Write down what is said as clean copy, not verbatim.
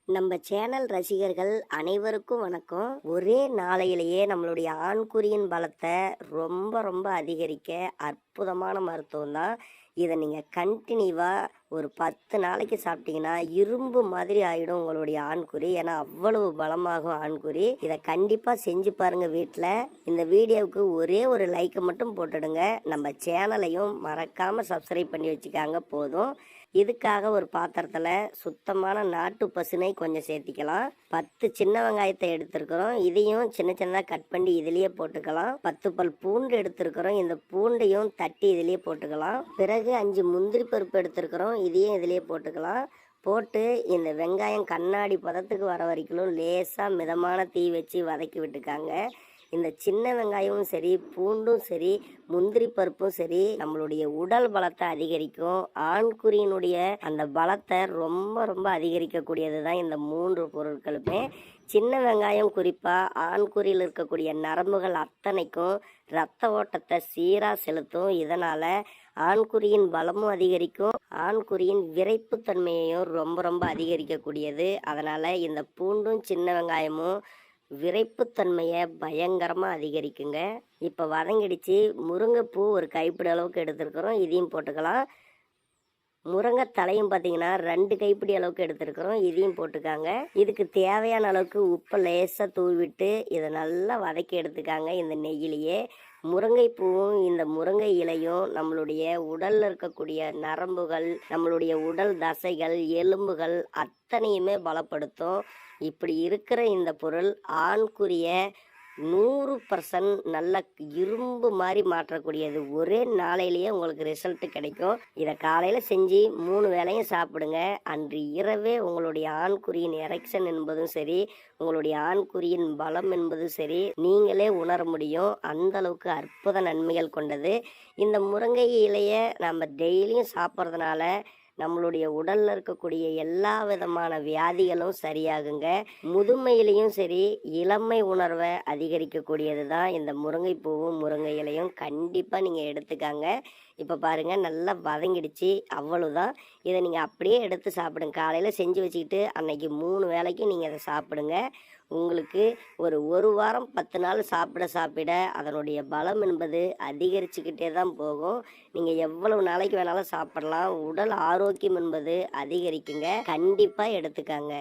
நம்ம சேனல் ரசிகர்கள் அனைவருக்கும் வணக்கம். ஒரே நாளையிலேயே நம்மளுடைய ஆண்குறியின் பலத்தை ரொம்ப ரொம்ப அதிகரிக்க அற்புதமான மருத்துவம் தான். இதை நீங்கள் கண்டினியூவாக ஒரு 10 நாளைக்கு சாப்பிட்டீங்கன்னா இரும்பு மாதிரி ஆகிடும் உங்களுடைய ஆண்குறி. ஏன்னா அவ்வளவு பலமாகும் ஆண்குறி. இதை கண்டிப்பாக செஞ்சு பாருங்கள் வீட்டில். இந்த வீடியோவுக்கு ஒரே ஒரு லைக்கை மட்டும் போட்டுடுங்க. நம்ம சேனலையும் மறக்காமல் சப்ஸ்கிரைப் பண்ணி வச்சுக்காங்க போதும். இதுக்காக ஒரு பாத்திரத்தில் சுத்தமான நாட்டு பசுனை கொஞ்சம் சேர்த்திக்கலாம். 10 சின்ன வெங்காயத்தை எடுத்துருக்கிறோம். இதையும் சின்ன சின்னதாக கட் பண்ணி இதுலேயே போட்டுக்கலாம். 10 பல் பூண்டு எடுத்துருக்கிறோம். இந்த பூண்டையும் தட்டி இதுலேயே போட்டுக்கலாம். பிறகு 5 முந்திரி பருப்பு எடுத்துருக்கிறோம். இதையும் இதுலேயே போட்டுக்கலாம். போட்டு இந்த வெங்காயம் கண்ணாடி பதத்துக்கு வர வரைக்கும் லேசாக மிதமான தீ வச்சு வதக்கி விட்டுக்காங்க. இந்த சின்ன வெங்காயமும் சரி, பூண்டும் சரி, முந்திரி பருப்பும் சரி நம்மளுடைய உடல் பலத்தை அதிகரிக்கும். ஆண்குறியினுடைய அந்த பலத்தை ரொம்ப ரொம்ப அதிகரிக்கக்கூடியது தான் இந்த 3 பொருட்களுமே. சின்ன வெங்காயம் குறிப்பாக ஆண்குறியில் இருக்கக்கூடிய நரம்புகள் அத்தனைக்கும் இரத்த ஓட்டத்தை சீராக செலுத்தும். இதனால் ஆண்குறியின் பலமும் அதிகரிக்கும். ஆண்குறியின் விரைப்புத்தன்மையையும் ரொம்ப ரொம்ப அதிகரிக்கக்கூடியது. அதனால் இந்த பூண்டும் சின்ன வெங்காயமும் விரைப்புத்தன்மையை பயங்கரமாக அதிகரிக்குங்க. இப்போ வதங்கிடுச்சு. முருங்கைப்பூ ஒரு கைப்பிடி அளவுக்கு எடுத்துருக்குறோம். இதையும் போட்டுக்கலாம். முருங்கை தலையும் பார்த்தீங்கன்னா 2 கைப்பிடி அளவுக்கு எடுத்துருக்குறோம். இதையும் போட்டுக்காங்க. இதுக்கு தேவையான அளவுக்கு உப்பை லேசாக தூவிட்டு இதை நல்லா வதக்கி எடுத்துக்காங்க இந்த நெய்யிலேயே. முருங்கைப்பூவும் இந்த முருங்கை இலையும் நம்மளுடைய உடலில் இருக்கக்கூடிய நரம்புகள், நம்மளுடைய உடல் தசைகள், எலும்புகள் அத்தனையுமே பலப்படுத்தும். இப்படி இருக்கிற இந்த பொருள் ஆண்குறிய 100% நல்ல இரும்பு மாதிரி மாற்றக்கூடியது. ஒரே நாளையிலேயே உங்களுக்கு ரிசல்ட் கிடைக்கும். இதை காலையில் செஞ்சு 3 வேளையும் சாப்பிடுங்க. அன்று இரவே உங்களுடைய ஆண்குறியின் எரெக்ஷன் என்பதும் சரி, உங்களுடைய ஆண்குறியின் பலம் என்பதும் சரி நீங்களே உணர முடியும். அந்த அளவுக்கு அற்புத நன்மைகள் கொண்டது. இந்த முருங்கை இலையை நம்ம டெய்லியும் சாப்பிட்றதுனால நம்மளுடைய உடல்ல இருக்கக்கூடிய எல்லா விதமான வியாதிகளும் சரியாகுங்க. முதுமையிலையும் சரி இளமை உணர்வை அதிகரிக்கக்கூடியது தான் இந்த முருங்கைப்பூவும் முருங்கை இலையும். கண்டிப்பாக நீங்கள் எடுத்துக்காங்க. இப்போ பாருங்கள் நல்லா வதங்கிடுச்சு. அவ்வளோதான். இதை நீங்கள் அப்படியே எடுத்து சாப்பிடுங்க. காலையில் செஞ்சு வச்சுக்கிட்டு அன்னைக்கு 3 வேளைக்கு நீங்கள் அதை சாப்பிடுங்க. உங்களுக்கு ஒரு வாரம் 10 நாள் சாப்பிட அதனுடைய பலம் என்பது அதிகரிச்சுக்கிட்டே தான் போகும். நீங்கள் எவ்வளவு நாளைக்கு வேணாலும் சாப்பிடலாம். உடல் ஆரோக்கியம் என்பது அதிகரிக்குங்க. கண்டிப்பாக எடுத்துக்காங்க.